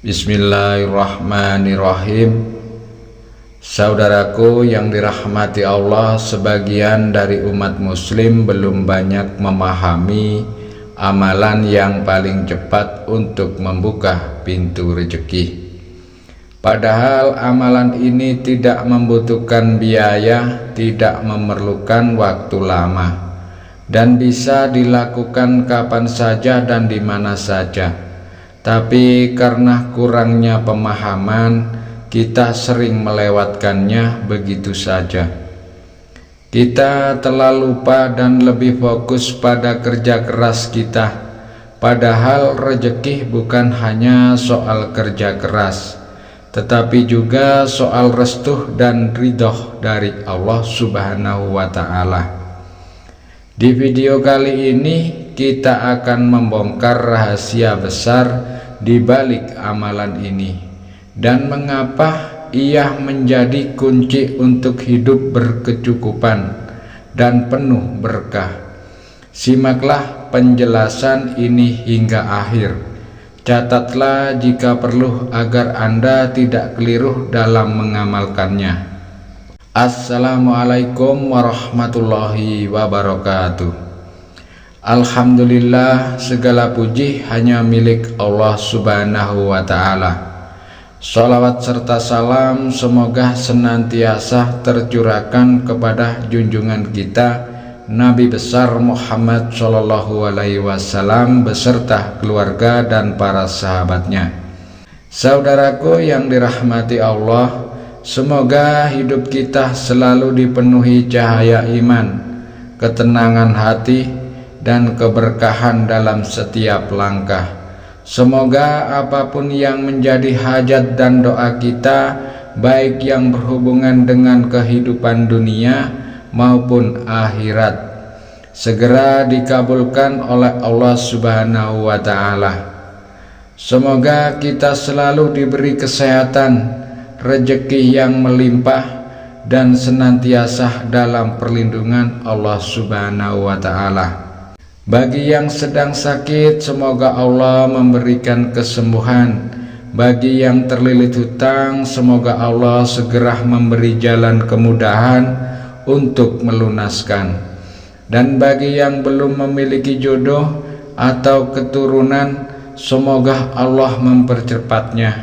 Bismillahirrahmanirrahim. Saudaraku yang dirahmati Allah, sebagian dari umat muslim belum banyak memahami amalan yang paling cepat untuk membuka pintu rezeki. Padahal amalan ini tidak membutuhkan biaya, tidak memerlukan waktu lama, dan bisa dilakukan kapan saja dan di mana saja. Tapi karena kurangnya pemahaman, kita sering melewatkannya begitu saja. Kita telah lupa dan lebih fokus pada kerja keras kita. Padahal rezeki bukan hanya soal kerja keras, tetapi juga soal restu dan ridho dari Allah Subhanahu wa Ta'ala. Di video kali ini kita akan membongkar rahasia besar di balik amalan ini dan mengapa ia menjadi kunci untuk hidup berkecukupan dan penuh berkah. Simaklah penjelasan ini hingga akhir. Catatlah jika perlu agar Anda tidak keliru dalam mengamalkannya. Assalamualaikum warahmatullahi wabarakatuh. Alhamdulillah, segala puji hanya milik Allah Subhanahu wa Ta'ala. Sholawat serta salam semoga senantiasa tercurahkan kepada junjungan kita Nabi besar Muhammad Shallallahu Alaihi Wasallam beserta keluarga dan para sahabatnya. Saudaraku yang dirahmati Allah, semoga hidup kita selalu dipenuhi cahaya iman, ketenangan hati, dan keberkahan dalam setiap langkah. Semoga apapun yang menjadi hajat dan doa kita, baik yang berhubungan dengan kehidupan dunia maupun akhirat, segera dikabulkan oleh Allah Subhanahu wa Ta'ala. Semoga kita selalu diberi kesehatan, rezeki yang melimpah, dan senantiasa dalam perlindungan Allah Subhanahu wa Ta'ala. Bagi yang sedang sakit, semoga Allah memberikan kesembuhan. Bagi yang terlilit hutang, semoga Allah segera memberi jalan kemudahan untuk melunaskan. Dan bagi yang belum memiliki jodoh atau keturunan, semoga Allah mempercepatnya.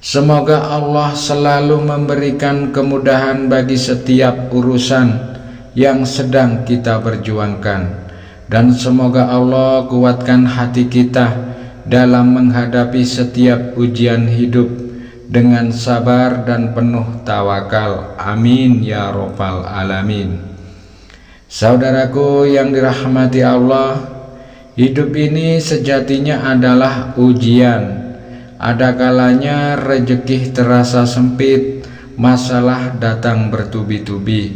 Semoga Allah selalu memberikan kemudahan bagi setiap urusan yang sedang kita perjuangkan. Dan semoga Allah kuatkan hati kita dalam menghadapi setiap ujian hidup dengan sabar dan penuh tawakal. Amin ya Rabbal Alamin. Saudaraku yang dirahmati Allah, hidup ini sejatinya adalah ujian. Ada kalanya rezeki terasa sempit, masalah datang bertubi-tubi,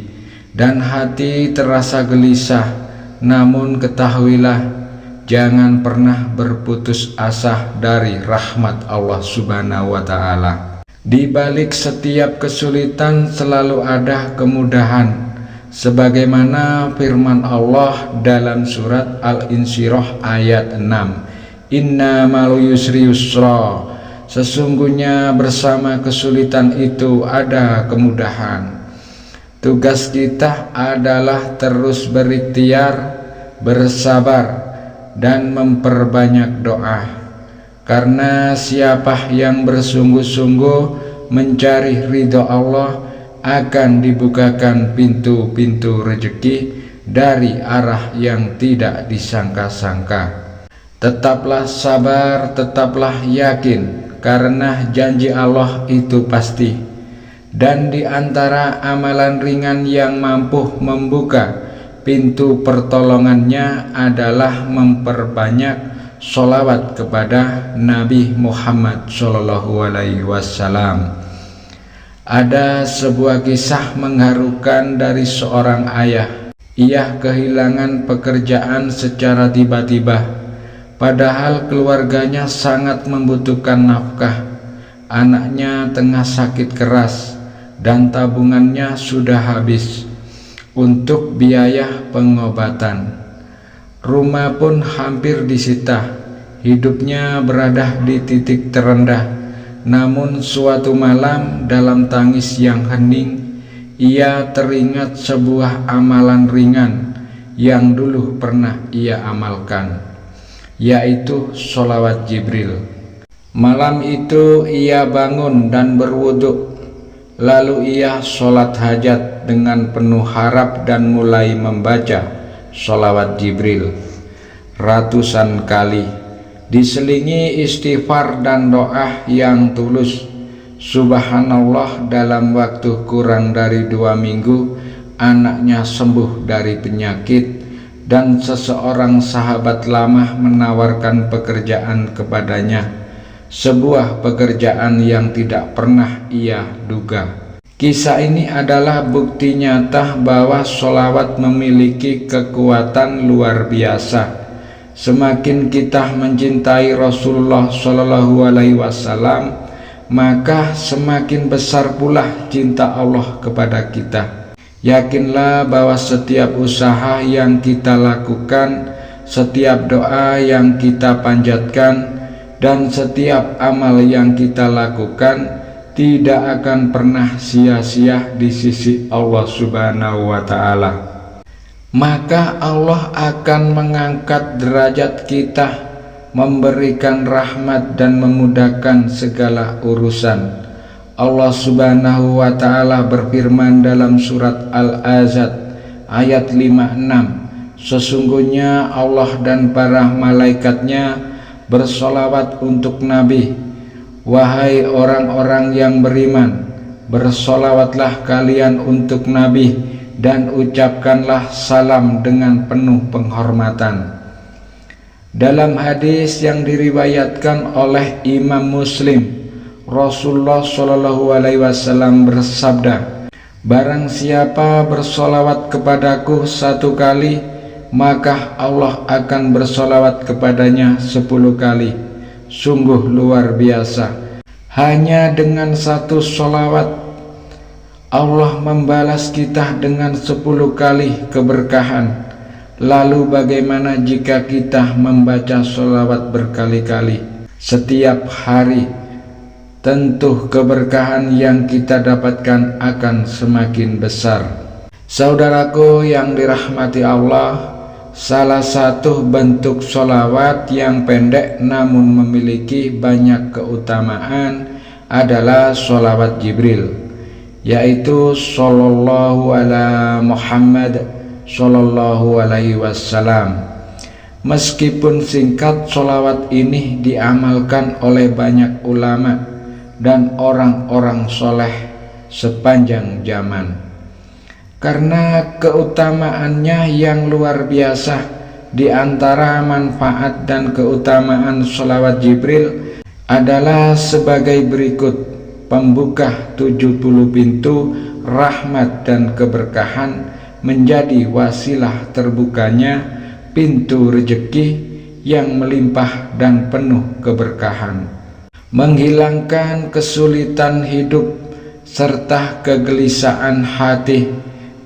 dan hati terasa gelisah. Namun ketahuilah, jangan pernah berputus asa dari rahmat Allah Subhanahu wa Ta'ala. Di balik setiap kesulitan selalu ada kemudahan, sebagaimana firman Allah dalam surat Al-Insyirah ayat 6. Inna ma'al yusri yusra, sesungguhnya bersama kesulitan itu ada kemudahan. Tugas kita adalah terus berikhtiar, bersabar, dan memperbanyak doa. Karena siapa yang bersungguh-sungguh mencari ridho Allah, akan dibukakan pintu-pintu rezeki dari arah yang tidak disangka-sangka. Tetaplah sabar, tetaplah yakin, karena janji Allah itu pasti. Dan di antara amalan ringan yang mampu membuka pintu pertolongannya adalah memperbanyak sholawat kepada Nabi Muhammad Shallallahu Alaihi Wasallam. Ada sebuah kisah mengharukan dari seorang ayah. Ia kehilangan pekerjaan secara tiba-tiba, padahal keluarganya sangat membutuhkan nafkah. Anaknya tengah sakit keras dan tabungannya sudah habis untuk biaya pengobatan. Rumah pun hampir disita. Hidupnya berada di titik terendah Namun suatu malam dalam tangis yang hening, ia teringat sebuah amalan ringan yang dulu pernah ia amalkan, yaitu sholawat Jibril. Malam itu ia bangun dan berwudu, lalu ia sholat hajat dengan penuh harap dan mulai membaca sholawat Jibril ratusan kali, diselingi istighfar dan doa yang tulus. Subhanallah, dalam waktu kurang dari 2 minggu anaknya sembuh dari penyakit, dan seseorang sahabat lama menawarkan pekerjaan kepadanya, sebuah pekerjaan yang tidak pernah ia duga. Kisah ini adalah bukti nyata bahwa sholawat memiliki kekuatan luar biasa. Semakin kita mencintai Rasulullah SAW, maka semakin besar pula cinta Allah kepada kita. Yakinlah bahwa setiap usaha yang kita lakukan, setiap doa yang kita panjatkan, dan setiap amal yang kita lakukan tidak akan pernah sia-sia di sisi Allah Subhanahu wa Ta'ala. Maka Allah akan mengangkat derajat kita, memberikan rahmat dan memudahkan segala urusan. Allah Subhanahu wa Ta'ala berfirman dalam surat Al-Azad ayat 56, sesungguhnya Allah dan para malaikatnya bersolawat untuk Nabi. Wahai orang-orang yang beriman, bersolawatlah kalian untuk Nabi dan ucapkanlah salam dengan penuh penghormatan. Dalam hadis yang diriwayatkan oleh Imam Muslim, Rasulullah SAW bersabda, barang siapa bersolawat kepadaku 1 kali, maka Allah akan bersolawat kepadanya 10 kali. Sungguh luar biasa. Hanya dengan 1 solawat Allah membalas kita dengan 10 kali keberkahan. Lalu bagaimana jika kita membaca sholawat berkali-kali setiap hari? Tentu keberkahan yang kita dapatkan akan semakin besar. Saudaraku yang dirahmati Allah, salah satu bentuk sholawat yang pendek namun memiliki banyak keutamaan adalah sholawat Jibril, yaitu Sallallahu ala Muhammad Sallallahu alaihi wasallam. Meskipun singkat, sholawat ini diamalkan oleh banyak ulama dan orang-orang soleh sepanjang zaman, karena keutamaannya yang luar biasa. Di antara manfaat dan keutamaan sholawat Jibril adalah sebagai berikut: pembuka 70 pintu rahmat dan keberkahan, menjadi wasilah terbukanya pintu rezeki yang melimpah dan penuh keberkahan, menghilangkan kesulitan hidup serta kegelisahan hati,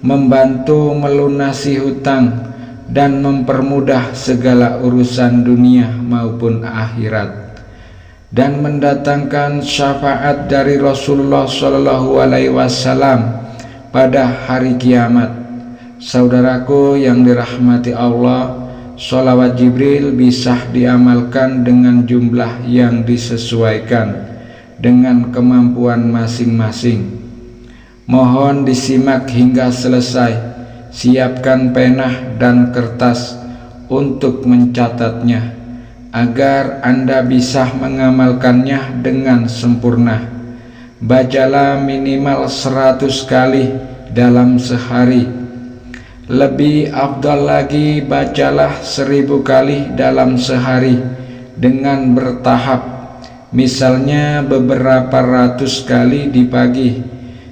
membantu melunasi hutang, dan mempermudah segala urusan dunia maupun akhirat, dan mendatangkan syafaat dari Rasulullah SAW pada hari kiamat. Saudaraku yang dirahmati Allah, sholawat Jibril bisa diamalkan dengan jumlah yang disesuaikan dengan kemampuan masing-masing. Mohon disimak hingga selesai. Siapkan pena dan kertas untuk mencatatnya, agar Anda bisa mengamalkannya dengan sempurna. Bacalah minimal 100 kali dalam sehari. Lebih afdal lagi, bacalah 1000 kali dalam sehari dengan bertahap. Misalnya beberapa ratus kali di pagi,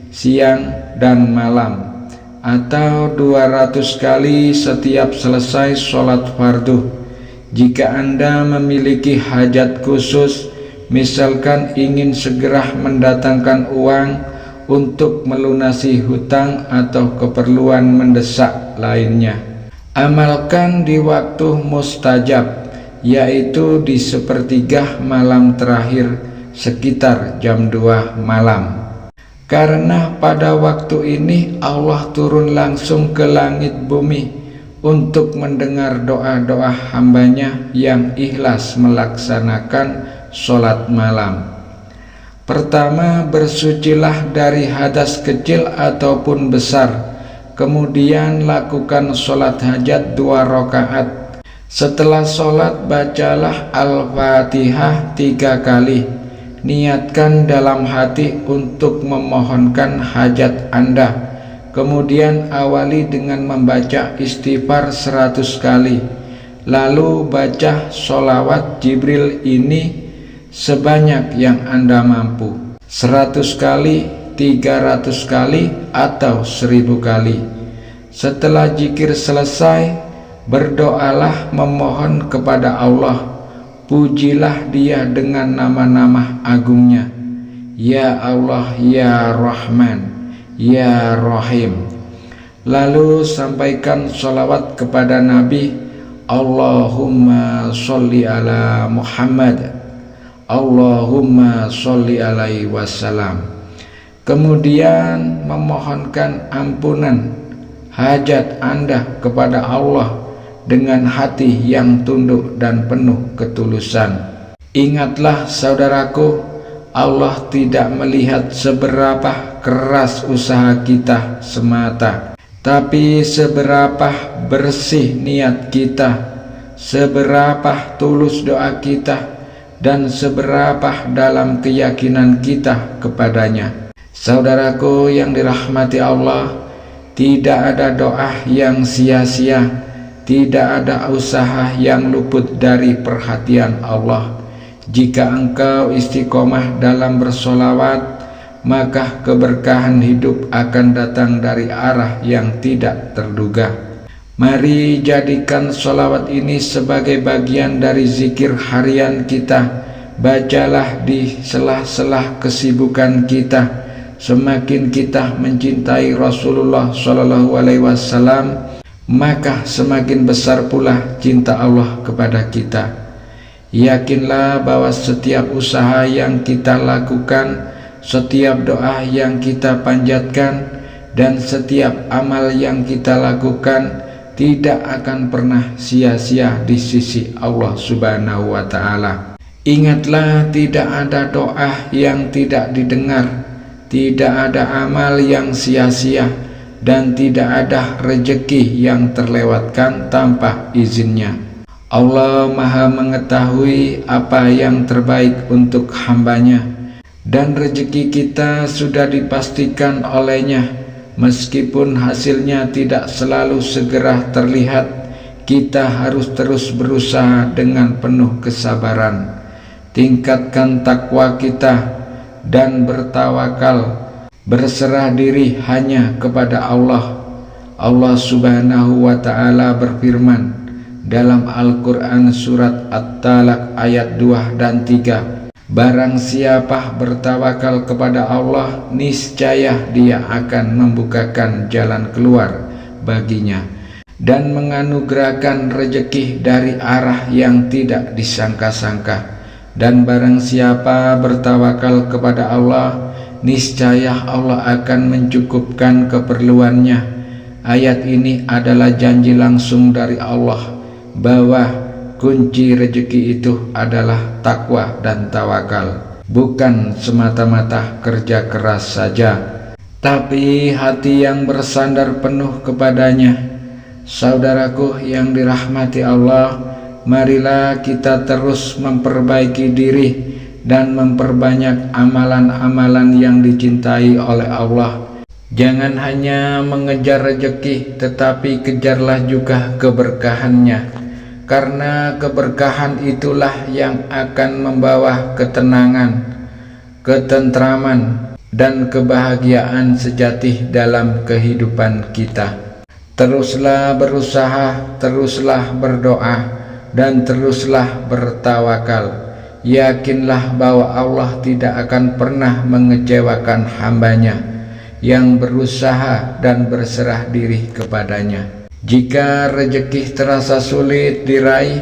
siang, dan malam, atau 200 kali setiap selesai sholat fardu. Jika Anda memiliki hajat khusus, misalkan ingin segera mendatangkan uang untuk melunasi hutang atau keperluan mendesak lainnya, amalkan di waktu mustajab, yaitu di sepertiga malam terakhir sekitar jam 2 malam. Karena pada waktu ini Allah turun langsung ke langit bumi untuk mendengar doa-doa hambanya yang ikhlas melaksanakan sholat malam. Pertama, bersucilah dari hadas kecil ataupun besar. Kemudian lakukan sholat hajat 2 rakaat. Setelah sholat bacalah Al-Fatihah 3 kali. Niatkan dalam hati untuk memohonkan hajat Anda. Kemudian awali dengan membaca istighfar 100 kali. Lalu baca sholawat Jibril ini sebanyak yang Anda mampu, 100 kali, 300 kali, atau 1000 kali. Setelah zikir selesai, berdoalah memohon kepada Allah. Pujilah Dia dengan nama-nama agungnya, Ya Allah, Ya Rahman, Ya Rahim. Lalu sampaikan sholawat kepada Nabi, Allahumma sholli ala Muhammad, Allahumma sholli alaihi wasallam. Kemudian memohonkan ampunan hajat Anda kepada Allah dengan hati yang tunduk dan penuh ketulusan. Ingatlah saudaraku, Allah tidak melihat seberapa keras usaha kita semata, tapi seberapa bersih niat kita, seberapa tulus doa kita, dan seberapa dalam keyakinan kita kepadanya. Saudaraku yang dirahmati Allah, tidak ada doa yang sia-sia, tidak ada usaha yang luput dari perhatian Allah. Jika engkau istiqomah dalam bersolawat, maka keberkahan hidup akan datang dari arah yang tidak terduga. Mari jadikan solawat ini sebagai bagian dari zikir harian kita. Bacalah di sela-sela kesibukan kita. Semakin kita mencintai Rasulullah SAW, maka semakin besar pula cinta Allah kepada kita. Yakinlah bahwa setiap usaha yang kita lakukan, setiap doa yang kita panjatkan, dan setiap amal yang kita lakukan tidak akan pernah sia-sia di sisi Allah Subhanahu wa Ta'ala. Ingatlah, tidak ada doa yang tidak didengar, tidak ada amal yang sia-sia, dan tidak ada rejeki yang terlewatkan tanpa izinnya. Allah Maha mengetahui apa yang terbaik untuk hambanya, dan rejeki kita sudah dipastikan olehnya. Meskipun hasilnya tidak selalu segera terlihat, kita harus terus berusaha dengan penuh kesabaran. Tingkatkan takwa kita dan bertawakal, berserah diri hanya kepada Allah. Allah Subhanahu wa Ta'ala berfirman dalam Al-Quran surat At-Talaq ayat 2 dan 3, barang siapa bertawakal kepada Allah, niscaya Dia akan membukakan jalan keluar baginya dan menganugerahkan rejeki dari arah yang tidak disangka-sangka. Dan barang siapa bertawakal kepada Allah, niscaya Allah akan mencukupkan keperluannya. Ayat ini adalah janji langsung dari Allah bahwa kunci rezeki itu adalah takwa dan tawakal, bukan semata-mata kerja keras saja, tapi hati yang bersandar penuh kepadanya. Saudaraku yang dirahmati Allah, marilah kita terus memperbaiki diri dan memperbanyak amalan-amalan yang dicintai oleh Allah. Jangan hanya mengejar rezeki, tetapi kejarlah juga keberkahannya, karena keberkahan itulah yang akan membawa ketenangan, ketentraman, dan kebahagiaan sejati dalam kehidupan kita. Teruslah berusaha, teruslah berdoa, dan teruslah bertawakal. Yakinlah bahwa Allah tidak akan pernah mengecewakan hambanya yang berusaha dan berserah diri kepadanya. Jika rezeki terasa sulit diraih,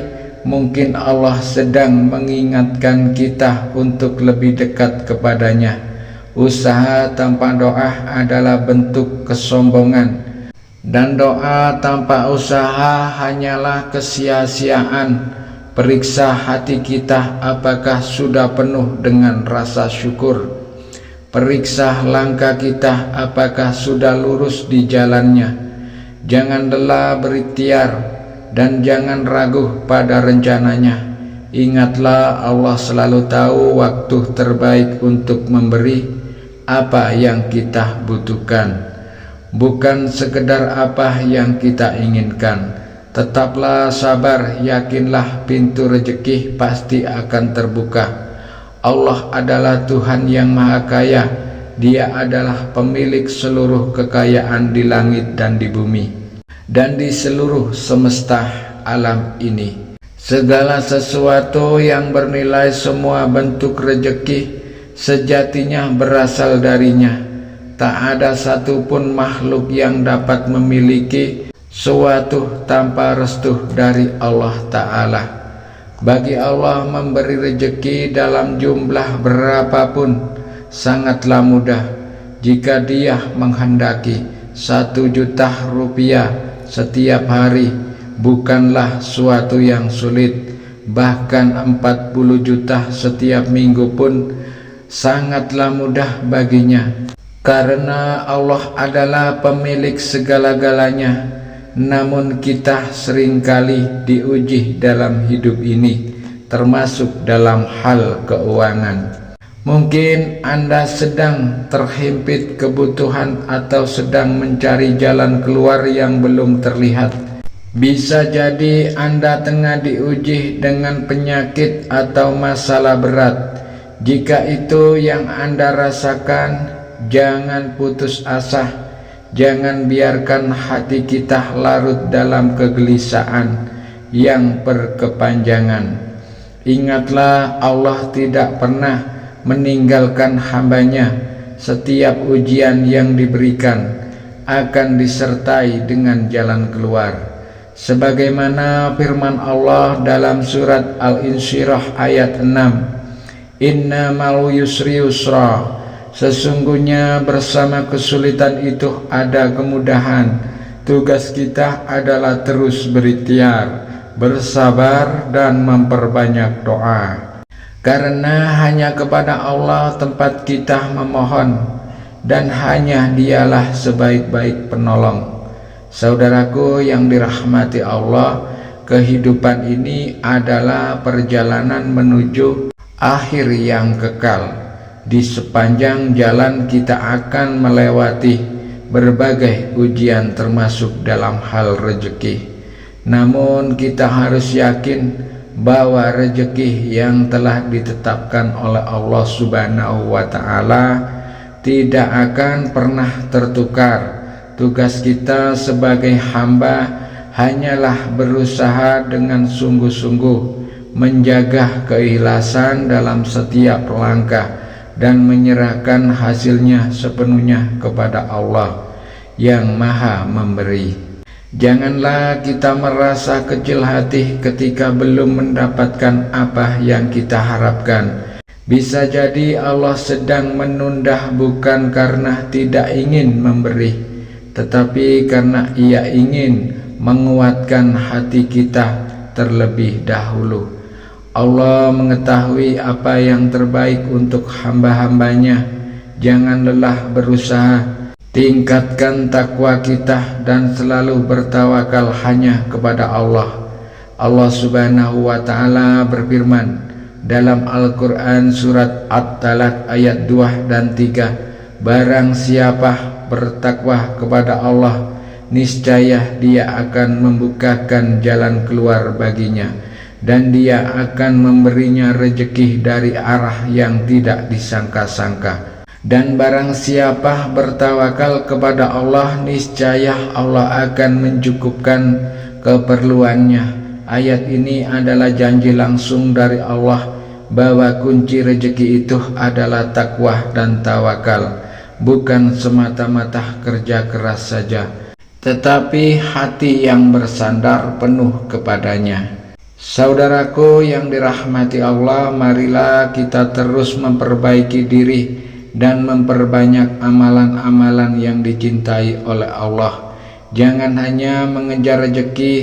mungkin Allah sedang mengingatkan kita untuk lebih dekat kepadanya. Usaha tanpa doa adalah bentuk kesombongan, dan doa tanpa usaha hanyalah kesia-siaan. Periksa hati kita apakah sudah penuh dengan rasa syukur. Periksa langkah kita apakah sudah lurus di jalannya. Jangan lelah berikhtiar dan jangan ragu pada rencananya. Ingatlah, Allah selalu tahu waktu terbaik untuk memberi apa yang kita butuhkan, bukan sekedar apa yang kita inginkan. Tetaplah sabar, yakinlah pintu rezeki pasti akan terbuka. Allah adalah Tuhan yang Maha Kaya. Dia adalah pemilik seluruh kekayaan di langit dan di bumi, dan di seluruh semesta alam ini. Segala sesuatu yang bernilai, semua bentuk rezeki, sejatinya berasal darinya. Tak ada satupun makhluk yang dapat memiliki suatu tanpa restu dari Allah Ta'ala. Bagi Allah, memberi rezeki dalam jumlah berapapun sangatlah mudah. Jika Dia menghendaki 1 juta rupiah setiap hari, bukanlah suatu yang sulit. Bahkan 40 juta setiap minggu pun sangatlah mudah baginya, karena Allah adalah pemilik segala-galanya. Namun kita seringkali diuji dalam hidup ini, termasuk dalam hal keuangan. Mungkin Anda sedang terhimpit kebutuhan atau sedang mencari jalan keluar yang belum terlihat. Bisa jadi Anda tengah diuji dengan penyakit atau masalah berat. Jika itu yang Anda rasakan, jangan putus asa. Jangan biarkan hati kita larut dalam kegelisahan yang berkepanjangan. Ingatlah, Allah tidak pernah meninggalkan hambanya. Setiap ujian yang diberikan akan disertai dengan jalan keluar. Sebagaimana firman Allah dalam surat Al-Insyirah ayat 6, Inna ma'al yusri yusra, sesungguhnya bersama kesulitan itu ada kemudahan. Tugas kita adalah terus berikhtiar, bersabar, dan memperbanyak doa. Karena hanya kepada Allah tempat kita memohon, dan hanya Dialah sebaik-baik penolong. Saudaraku yang dirahmati Allah, kehidupan ini adalah perjalanan menuju akhir yang kekal. Di sepanjang jalan kita akan melewati berbagai ujian, termasuk dalam hal rezeki. Namun kita harus yakin bahwa rezeki yang telah ditetapkan oleh Allah Subhanahu wa Ta'ala tidak akan pernah tertukar. Tugas kita sebagai hamba hanyalah berusaha dengan sungguh-sungguh menjaga keikhlasan dalam setiap langkah dan menyerahkan hasilnya sepenuhnya kepada Allah yang Maha Memberi. Janganlah kita merasa kecil hati ketika belum mendapatkan apa yang kita harapkan. Bisa jadi Allah sedang menunda, bukan karena tidak ingin memberi, tetapi karena Ia ingin menguatkan hati kita terlebih dahulu. Allah mengetahui apa yang terbaik untuk hamba-hambanya. Jangan lelah berusaha, tingkatkan takwa kita dan selalu bertawakal hanya kepada Allah. Allah Subhanahu wa Ta'ala berfirman dalam Al-Quran surat At-Talaq ayat 2 dan 3, barang siapa bertakwa kepada Allah, niscaya Dia akan membukakan jalan keluar baginya, dan Dia akan memberinya rezeki dari arah yang tidak disangka-sangka. Dan barang siapa bertawakal kepada Allah, niscaya Allah akan mencukupkan keperluannya. Ayat ini adalah janji langsung dari Allah bahwa kunci rezeki itu adalah takwa dan tawakal, bukan semata-mata kerja keras saja, tetapi hati yang bersandar penuh kepadanya. Saudaraku yang dirahmati Allah, marilah kita terus memperbaiki diri dan memperbanyak amalan-amalan yang dicintai oleh Allah. Jangan hanya mengejar rezeki,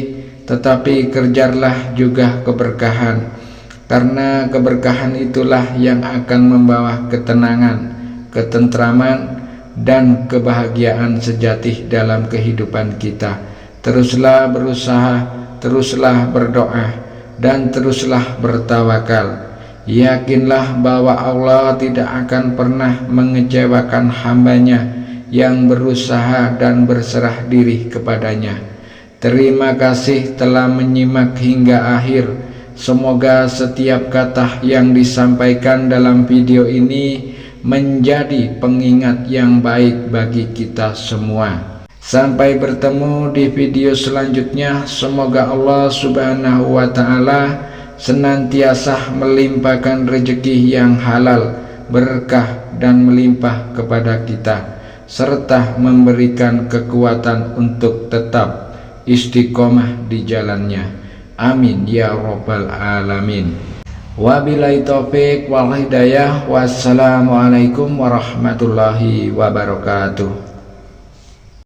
tetapi kejarlah juga keberkahan, karena keberkahan itulah yang akan membawa ketenangan, ketentraman, dan kebahagiaan sejati dalam kehidupan kita. Teruslah berusaha, teruslah berdoa, dan teruslah bertawakal. Yakinlah bahwa Allah tidak akan pernah mengecewakan hambanya yang berusaha dan berserah diri kepadanya. Terima kasih telah menyimak hingga akhir. Semoga setiap kata yang disampaikan dalam video ini menjadi pengingat yang baik bagi kita semua. Sampai bertemu di video selanjutnya. Semoga Allah Subhanahu wa Ta'ala senantiasa melimpahkan rezeki yang halal, berkah, dan melimpah kepada kita, serta memberikan kekuatan untuk tetap istiqomah di jalannya. Amin ya rabbal alamin. Wabillahi taufik wal hidayah. Wassalamualaikum warahmatullahi wabarakatuh.